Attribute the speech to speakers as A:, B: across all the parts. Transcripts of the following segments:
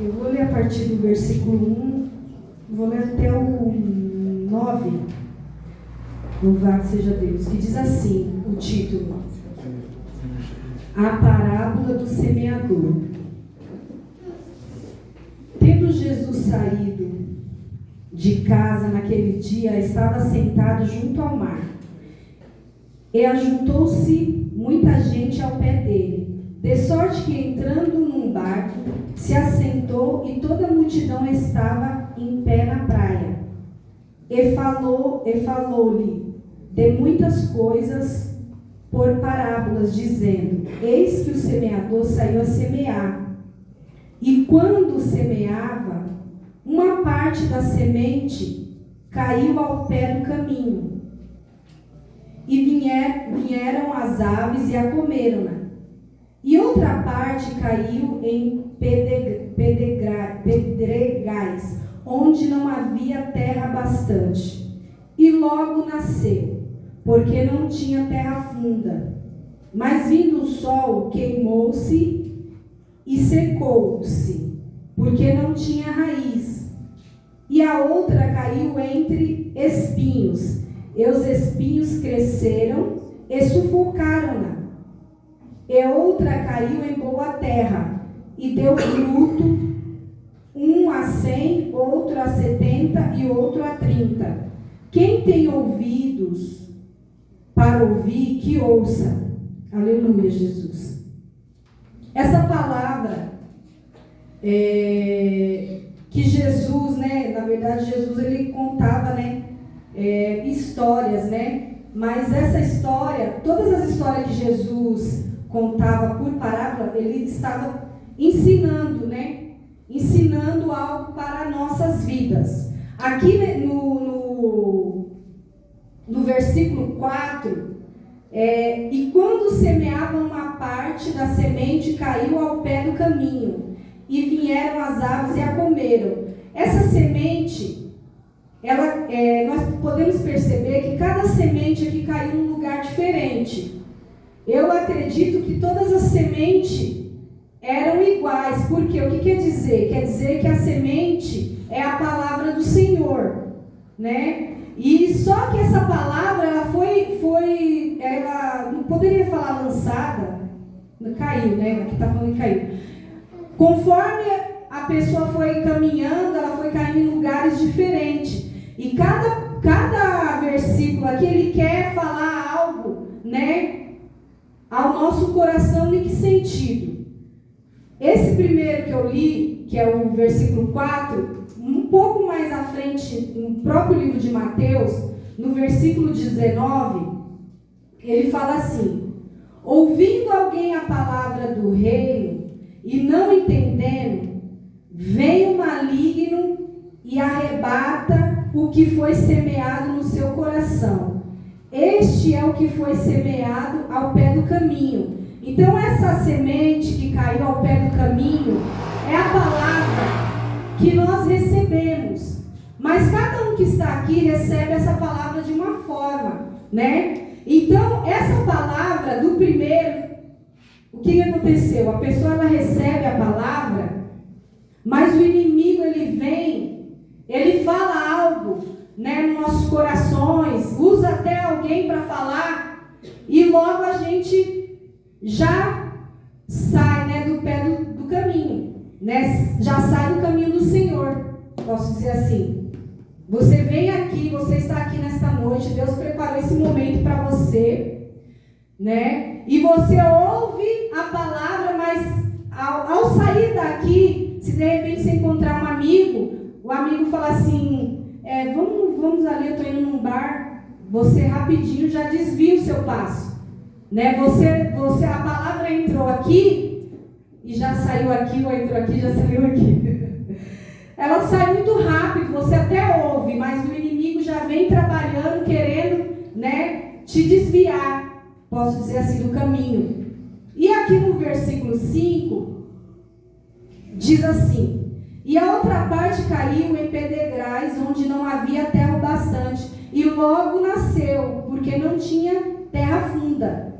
A: Eu vou ler a partir do versículo 1, vou ler até o 9. Louvado seja Deus. Que diz assim, o título: A parábola do semeador. Tendo Jesus saído de casa naquele dia, estava sentado junto ao mar. E ajuntou-se muita gente ao pé dele, de sorte que, entrando num barco, se assentou, e toda a multidão estava em pé na praia. E falou-lhe de muitas coisas por parábolas, dizendo: Eis que o semeador saiu a semear. E quando semeava, uma parte da semente caiu ao pé do caminho, e vieram as aves e a comeram-na. E outra parte caiu em pedregais, onde não havia terra bastante, e logo nasceu, porque não tinha terra funda. Mas vindo o sol, queimou-se e secou-se, porque não tinha raiz. E a outra caiu entre espinhos, e os espinhos cresceram e sufocaram-na. E outra caiu em boa terra, e deu fruto, um a 100, outro a 70 e outro a 30. Quem tem ouvidos para ouvir, que ouça. Aleluia, Jesus. Essa palavra que Jesus, na verdade Jesus ele contava, histórias, mas essa história, todas as histórias que Jesus contava por parábola, ele estava ensinando, ensinando algo para nossas vidas. Aqui no versículo 4, e quando semeavam, uma parte da semente caiu ao pé do caminho, e vieram as aves e a comeram. Essa semente, nós podemos perceber que cada semente aqui caiu em um lugar diferente. Eu acredito que todas as sementes eram iguais, porque o que quer dizer? Quer dizer que a semente é a palavra do Senhor, E só que essa palavra, ela não poderia falar lançada, caiu, Aqui está falando que caiu. Conforme a pessoa foi caminhando, ela foi caindo em lugares diferentes. E cada versículo aqui, ele quer falar algo, ao nosso coração. Em que sentido? Esse primeiro que eu li, que é o versículo 4, um pouco mais à frente, no próprio livro de Mateus, no versículo 19, ele fala assim: ouvindo alguém a palavra do reino e não entendendo, vem o maligno e arrebata o que foi semeado no seu coração. Este é o que foi semeado ao pé do caminho. Então essa semente que caiu ao pé do caminho é a palavra que nós recebemos. Mas cada um que está aqui recebe essa palavra de uma forma, Então essa palavra do primeiro, o que aconteceu? A pessoa ela recebe a palavra, mas o inimigo ele vem, ele fala algo, nos nossos corações, usa até alguém para falar, e logo a gente já sai, do pé do caminho, já sai do caminho do Senhor, posso dizer assim. Você vem aqui, você está aqui nesta noite, Deus preparou esse momento para você, e você ouve a palavra, mas ao sair daqui, se de repente você encontrar um amigo, o amigo fala assim, vamos ali, eu estou indo num bar, você rapidinho já desvia o seu passo, a palavra entrou aqui e já saiu aqui, ou entrou aqui e já saiu aqui. Ela sai muito rápido, você até ouve, mas o inimigo já vem trabalhando, querendo, te desviar, posso dizer assim, do caminho. E aqui no versículo 5, diz assim: e a outra parte caiu em pedregais, onde não havia terra bastante, e logo nasceu, porque não tinha terra funda.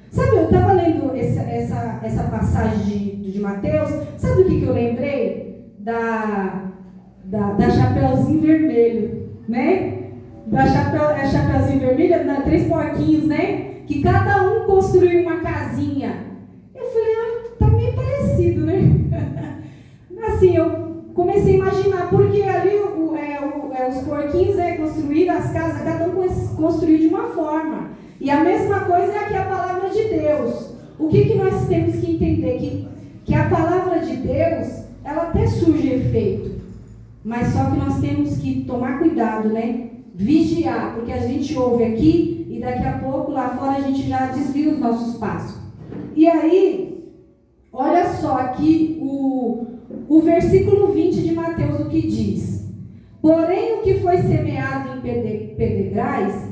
A: Sabe, eu estava lendo essa passagem de Mateus, sabe do que eu lembrei? da Chapeuzinho Vermelho, né? Chapeuzinho Vermelho, 3 porquinhos, né? Que cada um construiu uma casinha. Eu falei, tá meio parecido, né? Assim, eu comecei a imaginar, porque ali os porquinhos construíram as casas, cada um construiu de uma forma. E a mesma coisa é aqui a palavra de Deus. O que nós temos que entender? Que a palavra de Deus, ela até surge efeito. Mas só que nós temos que tomar cuidado, né? Vigiar, porque a gente ouve aqui e daqui a pouco lá fora a gente já desvia os nossos passos. E aí, olha só aqui o versículo 20 de Mateus, o que diz: porém o que foi semeado em pedregais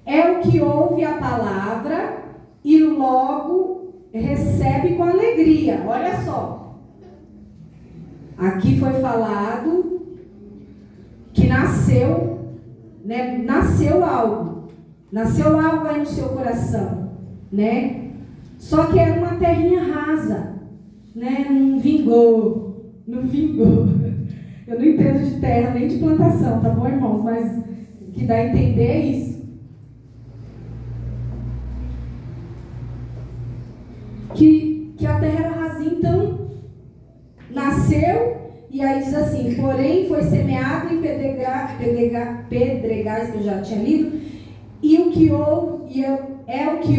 A: é o que ouve a palavra e logo recebe com alegria. Olha só, aqui foi falado que nasceu algo aí no seu coração, né? Só que era uma terrinha rasa, né? Não vingou. Eu não entendo de terra nem de plantação, tá bom, irmãos? Mas o que dá a entender é isso. Que a terra era rasinha, então nasceu. E aí diz assim, porém foi semeado em pedregais, que eu já tinha lido, e o que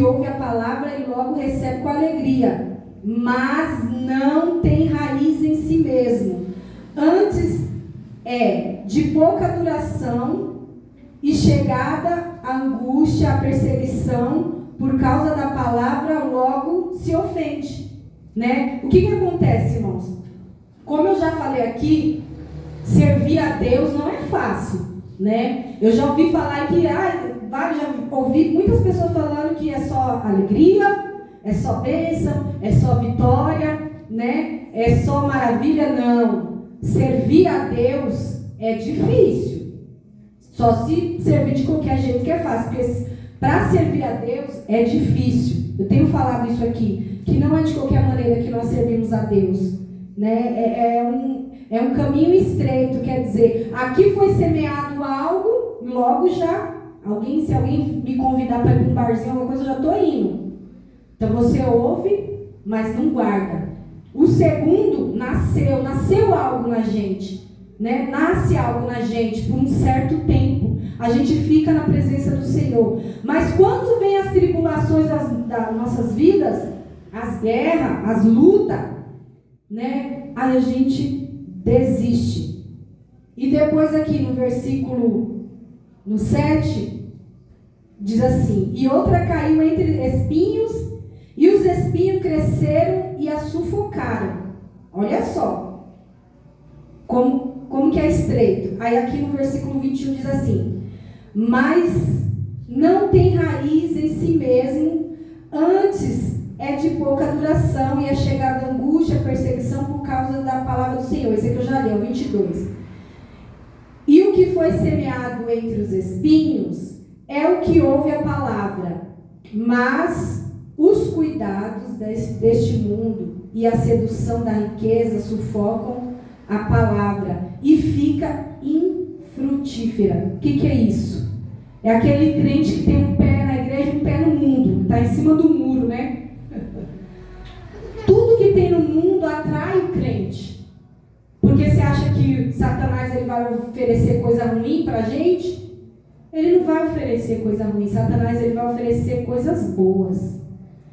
A: ouve a palavra e logo recebe com alegria, mas não tem raiz em si mesmo. Antes é de pouca duração e chegada a angústia, a perseguição, por causa da palavra logo se ofende. Né? O que acontece, irmãos? Como eu já falei aqui, servir a Deus não é fácil, né? Eu já ouvi falar que, já ouvi muitas pessoas falando que é só alegria, é só bênção, é só vitória, né? É só maravilha. Não. Servir a Deus é difícil. Só se servir de qualquer jeito que é fácil, porque para servir a Deus é difícil. Eu tenho falado isso aqui, que não é de qualquer maneira que nós servimos a Deus. Né? É um caminho estreito, quer dizer, aqui foi semeado algo, logo já, se alguém me convidar para ir para um barzinho, alguma coisa, eu já estou indo. Então você ouve, mas não guarda. O segundo, nasceu algo na gente, né? Nasce algo na gente por um certo tempo, a gente fica na presença do Senhor, mas quando vem as tribulações das nossas vidas, as guerras, as lutas, né? Aí a gente desiste. E depois aqui no versículo 7 diz assim: e outra caiu entre espinhos, e os espinhos cresceram e a sufocaram. Olha só como que é estreito. Aí aqui no versículo 21 diz assim: mas não tem raiz em si mesmo, antes é de pouca duração e é chegada a angústia, perseguição por causa da palavra do Senhor. Esse aqui eu já li, o 22. E o que foi semeado entre os espinhos é o que ouve a palavra, mas os cuidados deste mundo e a sedução da riqueza sufocam a palavra e fica infrutífera. O que é isso? É aquele crente que tem um pé na igreja e um pé no mundo, está em cima do muro, né? Tudo que tem no mundo atrai o crente. Porque você acha que Satanás ele vai oferecer coisa ruim para a gente? Ele não vai oferecer coisa ruim. Satanás ele vai oferecer coisas boas.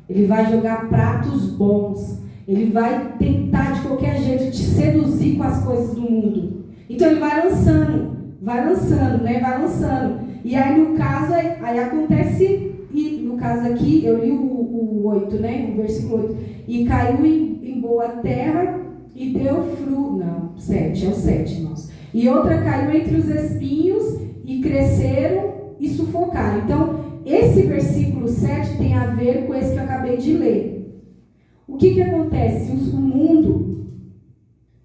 A: Ele vai jogar pratos bons. Ele vai tentar de qualquer jeito te seduzir com as coisas do mundo. Então ele vai lançando, né? Vai lançando. E aí no caso, aí acontece, e no caso aqui, eu li o 8, né? O versículo 8. E caiu em boa terra e deu fruto. Não, 7, é o 7, irmãos. E outra caiu entre os espinhos e cresceram e sufocaram. Então, esse versículo 7 tem a ver com esse que eu acabei de ler. O que acontece? O mundo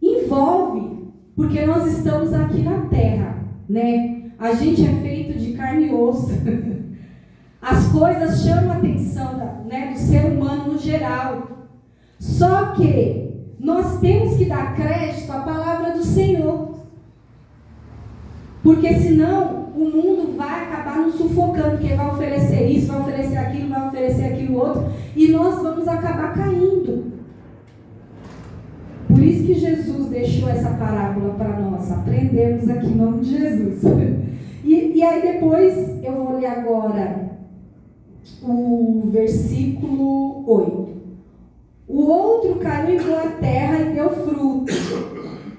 A: envolve, porque nós estamos aqui na terra, né? A gente é feito de carne e osso. As coisas chamam a atenção do ser humano no geral. Só que nós temos que dar crédito à palavra do Porque senão o mundo vai acabar nos sufocando, porque vai oferecer isso, vai oferecer aquilo outro, e nós vamos acabar caindo. Por isso que Jesus deixou essa parábola para nós aprendermos aqui em nome de Jesus. E aí depois eu vou ler agora o versículo 8. O outro caiu em boa terra e deu fruto,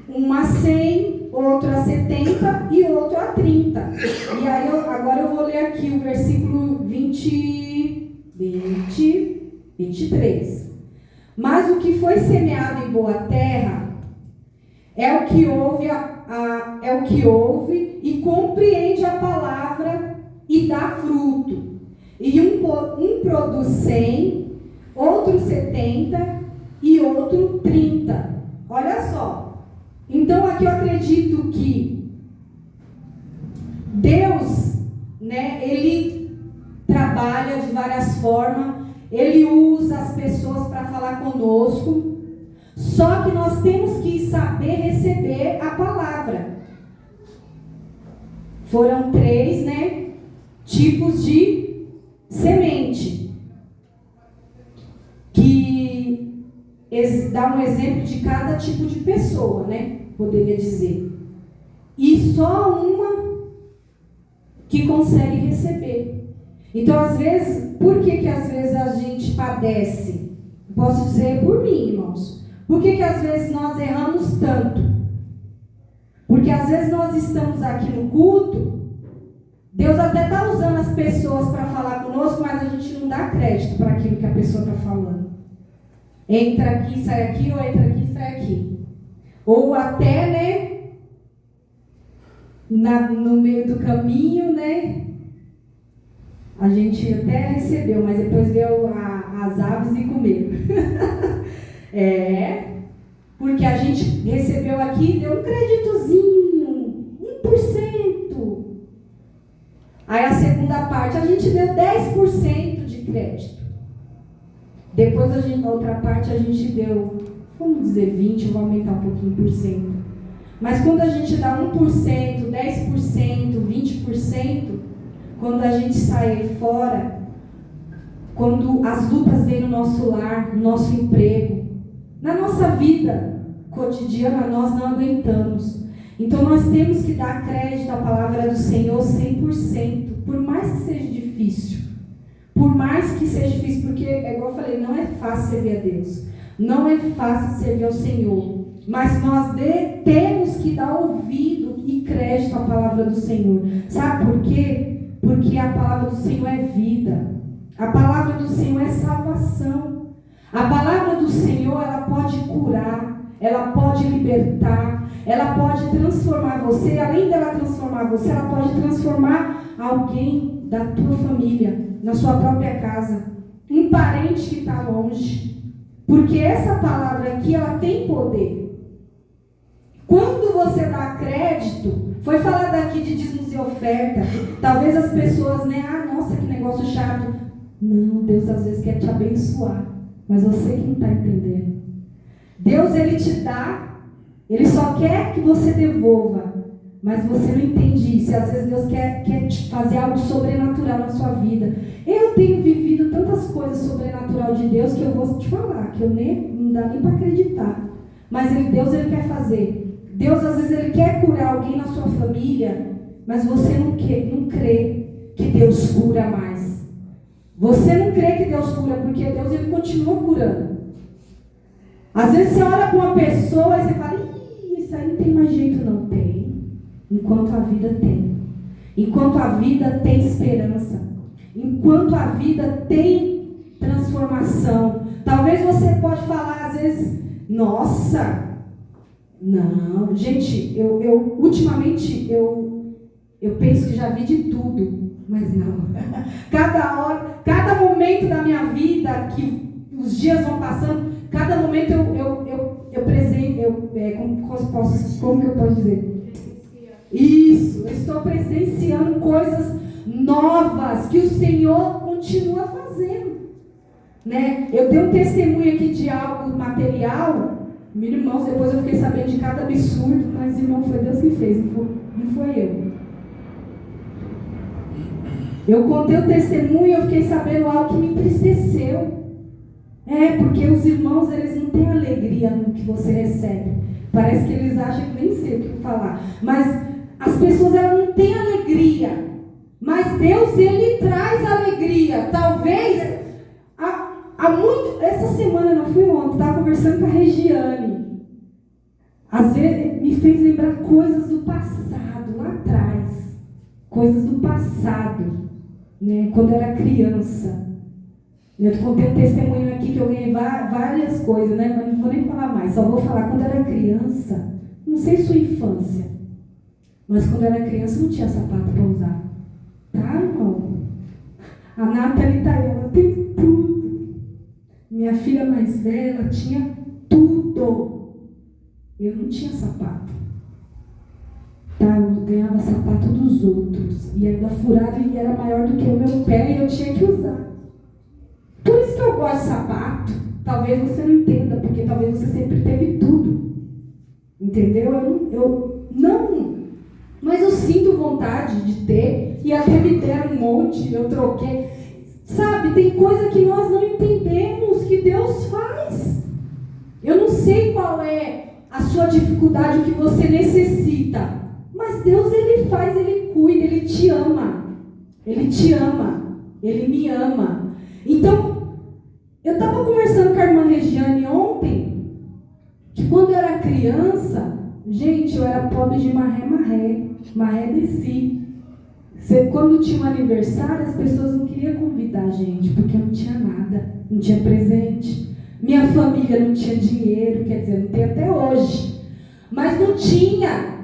A: um a 100, outro a 70 e outro a 30. E aí agora eu vou ler aqui o versículo 23. Mas o que foi semeado em boa terra é o que ouve e compreende a palavra e dá fruto. E um produz 100, outro 70 e outro 30. Olha só. Então aqui eu acredito que Deus, né, Ele trabalha de várias formas. Ele usa as pessoas para falar conosco. Só que nós temos que saber receber a palavra. Foram 3, né, tipos de semente. Que dá um exemplo de cada tipo de pessoa, né? Poderia dizer. E só uma que consegue receber. Então, às vezes, por que às vezes a gente padece? Posso dizer por mim, irmãos. Por que às vezes nós erramos tanto? Porque às vezes nós estamos aqui no culto, Deus até está usando as pessoas para falar conosco, mas a gente não dá crédito para aquilo que a pessoa está falando. Entra aqui, sai aqui, ou entra aqui, sai aqui. Ou até, né, no meio do caminho, né, a gente até recebeu, mas depois veio as aves e comeram. Porque a gente recebeu aqui, deu um créditozinho, 1%. Aí a segunda parte, a gente deu 10% de crédito. Depois na outra parte a gente deu, vamos dizer 20%, eu vou aumentar um pouquinho por cento. Mas quando a gente dá 1%, 10%, 20%, quando a gente sai aí fora, quando as lutas vêm no nosso lar, no nosso emprego, na nossa vida cotidiana, nós não aguentamos. Então nós temos que dar crédito à palavra do Senhor 100%, por mais que seja difícil. Por mais que seja difícil, porque, igual eu falei, não é fácil servir a Deus. Não é fácil servir ao Senhor. Mas nós temos que dar ouvido e crédito à palavra do Senhor. Sabe por quê? Porque a palavra do Senhor é vida. A palavra do Senhor é salvação. A palavra do Senhor, ela pode curar, ela pode libertar, ela pode transformar você. Além dela transformar você, ela pode transformar alguém da tua família, na sua própria casa, um parente que está longe. Porque essa palavra aqui, ela tem poder. Quando você dá crédito, foi falado aqui de dízimos e oferta. Talvez as pessoas, né? Nossa, que negócio chato. Não, Deus às vezes quer te abençoar. Mas você que não está entendendo. Deus, Ele te dá. Ele só quer que você devolva. Mas você não entende isso. E às vezes Deus quer te fazer algo sobrenatural na sua vida. Eu tenho vivido tantas coisas sobrenaturais de Deus que eu vou te falar. Que eu não dá nem para acreditar. Mas Deus, Ele quer fazer. Deus, às vezes, Ele quer curar alguém na sua família, mas você não crê que Deus cura mais. Você não crê que Deus cura, porque Deus, Ele continua curando. Às vezes você olha para uma pessoa e você fala, isso aí não tem mais jeito, não tem. Enquanto a vida tem. Enquanto a vida tem esperança. Enquanto a vida tem transformação. Talvez você pode falar, às vezes, nossa... Não, gente, ultimamente eu penso que já vi de tudo, mas não. Cada momento da minha vida, que os dias vão passando, cada momento como que eu posso dizer? Isso, eu estou presenciando coisas novas que o Senhor continua fazendo, né? Eu dei um testemunho aqui de algo material. Meus irmãos, depois eu fiquei sabendo de cada absurdo, mas irmão, foi Deus que fez, não foi eu. Eu contei o testemunho e eu fiquei sabendo algo que me entristeceu. Porque os irmãos, eles não têm alegria no que você recebe. Parece que eles acham que nem sei o que falar. Mas as pessoas, elas não têm alegria. Mas Deus, Ele traz alegria. Talvez, essa semana, não fui ontem, estava conversando com a Regiane. Às vezes, me fez lembrar coisas do passado, lá atrás. Coisas do passado, né? Quando eu era criança. Eu contei um testemunho aqui que eu ganhei várias coisas, né? Mas não vou nem falar mais, só vou falar quando eu era criança. Não sei sua infância, mas quando eu era criança não tinha sapato para usar. Tá, irmão? A Nathalie tá aí, ela tem tudo. Minha filha mais velha tinha tudo. Eu não tinha sapato. Tá, eu ganhava sapato dos outros. E ainda furado e era maior do que o meu pé e eu tinha que usar. Por isso que eu gosto de sapato. Talvez você não entenda, porque talvez você sempre teve tudo. Entendeu? Eu não. Mas eu sinto vontade de ter. E até me deram um monte, eu troquei. Sabe, tem coisa que nós não entendemos que Deus faz. Eu não sei qual é a sua dificuldade, o que você necessita. Mas Deus, Ele faz, Ele cuida, Ele te ama. Ele te ama. Ele me ama. Então, eu estava conversando com a irmã Regiane ontem, que quando eu era criança, gente, eu era pobre de maré desci. Quando tinha um aniversário, as pessoas não queriam convidar a gente, porque não tinha nada, não tinha presente. Minha família não tinha dinheiro, quer dizer, não tem até hoje. Mas não tinha.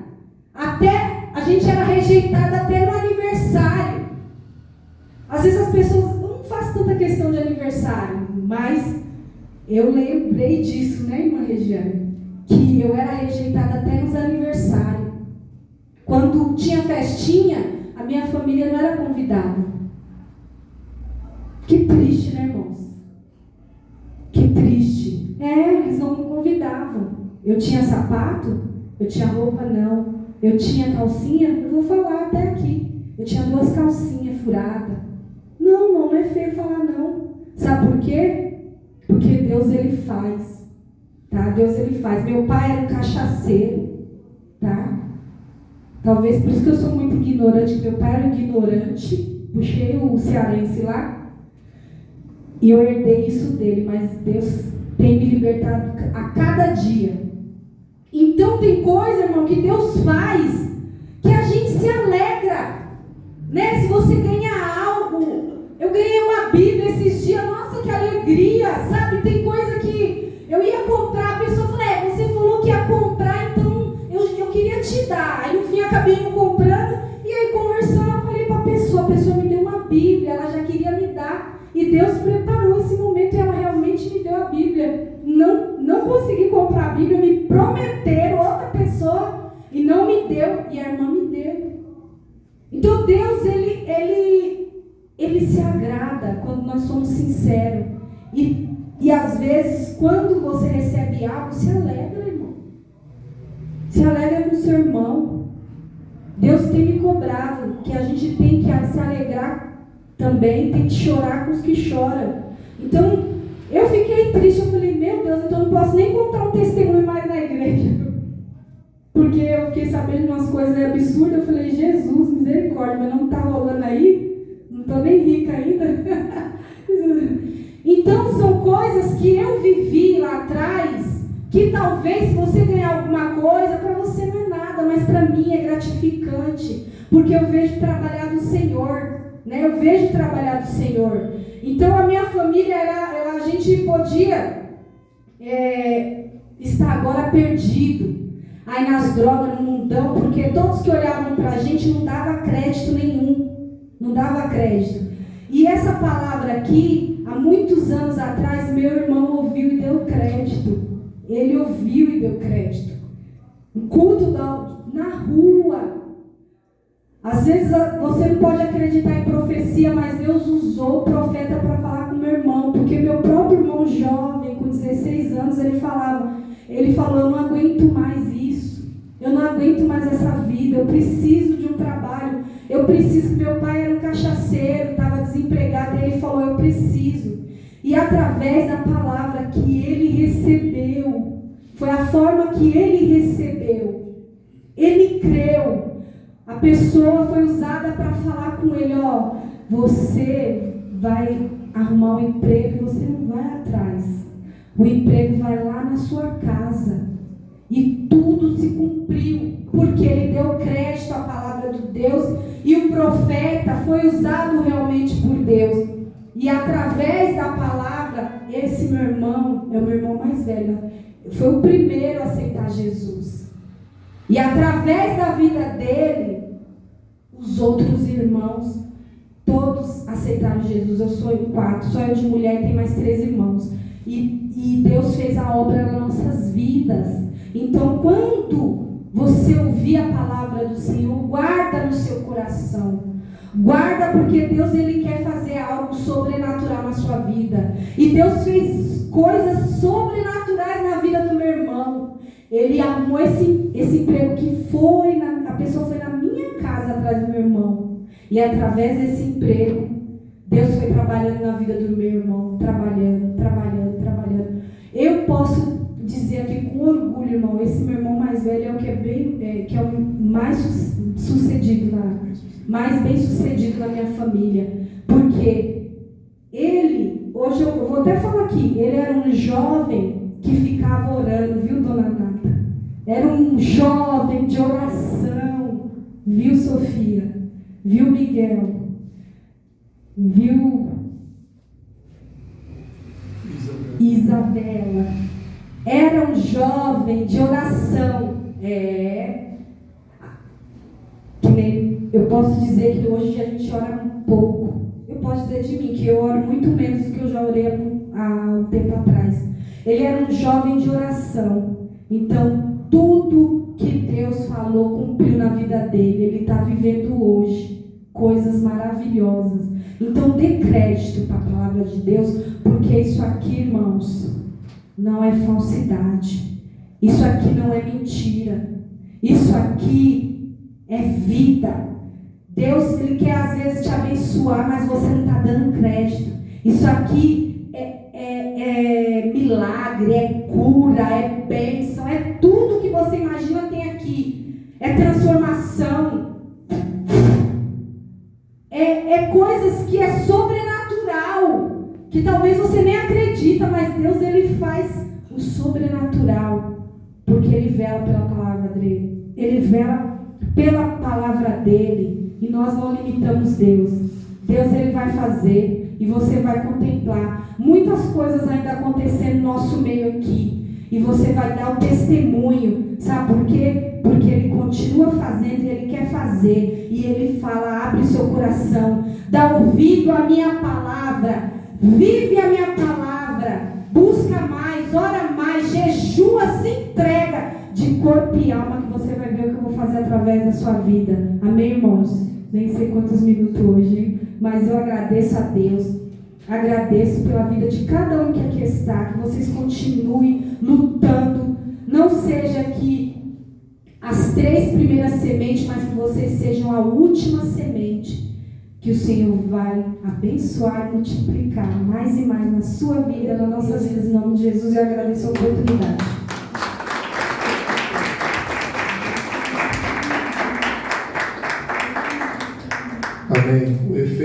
A: Até a gente era rejeitada até no aniversário. Às vezes as pessoas não fazem tanta questão de aniversário, mas eu lembrei disso, né, irmã Regiane? Que eu era rejeitada até nos aniversários. Quando tinha festinha, a minha família não era convidada. Que triste, né, irmãos? Que triste. Eles não me convidavam. Eu tinha sapato? Eu tinha roupa? Não. Eu tinha calcinha? Eu vou falar até aqui. Eu tinha 2 calcinhas furadas. Não é feio falar não. Sabe por quê? Porque Deus, Ele faz. Tá? Deus, Ele faz. Meu pai era um cachaceiro. Tá? Talvez por isso que eu sou muito ignorante. Meu pai era ignorante. Puxei o cearense lá. E eu herdei isso dele. Mas Deus tem me libertado a cada dia. Então tem coisa, irmão, que Deus faz que a gente se alegra. Né? Se você ganha algo. Eu ganhei uma Bíblia esses dias. Nossa, que alegria. Sabe? Tem coisa que eu ia comprar. A pessoa falou, você falou que ia comprar, então eu queria te dar. Aí no fim acabei não comprando. E aí conversando, eu falei para a pessoa me deu uma Bíblia. Ela já queria me dar. E Deus preparou esse momento e ela realmente me deu a Bíblia. Não consegui comprar a Bíblia, me prometeram outra pessoa e não me deu, e a irmã me deu. Então Deus, ele se agrada quando nós somos sinceros. E às vezes, quando você recebe algo, se alegra, irmão. Se alegra com o seu irmão. Deus tem me cobrado que a gente tem que se alegrar também, tem que chorar com os que choram. Então, eu fiquei triste, eu falei, meu Deus, então eu não posso nem contar um testemunho mais na igreja. Porque eu fiquei sabendo de umas coisas absurdas, eu falei, Jesus, misericórdia, mas não está rolando aí? Não estou nem rica ainda. Então, são coisas que eu vivi lá atrás, que talvez se você ganhar alguma coisa, para você não é nada, mas para mim é gratificante, porque eu vejo trabalhar do Senhor. Né? Eu vejo trabalhar do Senhor. Então a minha família a gente podia estar agora perdido. Aí nas drogas, no mundão, porque todos que olhavam pra gente não dava crédito nenhum. Não dava crédito. E essa palavra aqui, há muitos anos atrás, meu irmão ouviu e deu crédito. Ele ouviu e deu crédito. Um culto na rua. Às vezes você não pode acreditar em profecia, mas Deus usou o profeta para falar com meu irmão, porque meu próprio irmão jovem, com 16 anos, ele falou, eu não aguento mais isso, eu não aguento mais essa vida, eu preciso de um trabalho, eu preciso, meu pai era um cachaceiro, estava desempregado, e ele falou, eu preciso. E através da palavra que ele recebeu, foi a forma que ele recebeu, ele creu, a pessoa foi usada para falar com ele, ó, você vai arrumar um emprego e você não vai atrás, o emprego vai lá na sua casa. E tudo se cumpriu, porque ele deu crédito à palavra de Deus, e o profeta foi usado realmente por Deus. E através da palavra, esse meu irmão, é o meu irmão mais velho, foi o primeiro a aceitar Jesus. E através da vida dele, os outros irmãos, todos aceitaram Jesus. Eu sou em 4, só eu de mulher e tem mais 3 irmãos. E Deus fez a obra nas nossas vidas. Então, quando você ouvir a palavra do Senhor, guarda no seu coração. Guarda, porque Deus, ele quer fazer algo sobrenatural na sua vida. E Deus fez coisas sobrenaturais na vida do meu irmão. Ele arrumou esse emprego que a pessoa foi na minha casa atrás do meu irmão. E através desse emprego, Deus foi trabalhando na vida do meu irmão. Trabalhando. Eu posso dizer aqui com orgulho, irmão, esse meu irmão mais velho é o que é o mais sucedido, mais bem sucedido na minha família, porque ele, hoje eu vou até falar aqui, ele era um jovem que ficava orando, viu, dona Nata? Era um jovem de oração, viu, Sofia? Viu, Miguel? Viu, Isabela? Era um jovem de oração. Que nem eu posso dizer que hoje a gente ora um pouco. Eu posso dizer de mim que eu oro muito menos do que eu já orei há um tempo atrás. Ele era um jovem de oração. Então, tudo que Deus falou cumpriu na vida dele. Ele está vivendo hoje coisas maravilhosas. Então, dê crédito para a palavra de Deus, porque isso aqui, irmãos, não é falsidade. Isso aqui não é mentira. Isso aqui é vida. Deus, ele quer às vezes te abençoar, mas você não está dando crédito. Isso aqui é milagre, é cura, é bênção, é tudo que você imagina tem aqui. É transformação. É coisas que é sobrenatural, que talvez você nem acredita, mas Deus, ele faz o sobrenatural, porque ele vela pela palavra dele. Ele vela pela palavra dele, e nós não limitamos Deus. Deus, ele vai fazer, e você vai contemplar muitas coisas ainda acontecendo no nosso meio aqui, e você vai dar o testemunho. Sabe por quê? Porque ele continua fazendo, e ele quer fazer, e ele fala, abre seu coração, dá ouvido à minha palavra, vive a minha palavra, busca mais, ora mais, jejua, se entrega de corpo e alma, que você vai ver o que eu vou fazer através da sua vida. Amém, irmãos? Nem sei quantos minutos hoje, mas eu agradeço a Deus, agradeço pela vida de cada um que aqui está, que vocês continuem lutando, não seja que as 3 primeiras sementes, mas que vocês sejam a última semente, que o Senhor vai abençoar e multiplicar mais e mais na sua vida, nas nossas vidas, em nome de Jesus. Eu agradeço a oportunidade.
B: Amém. O efeito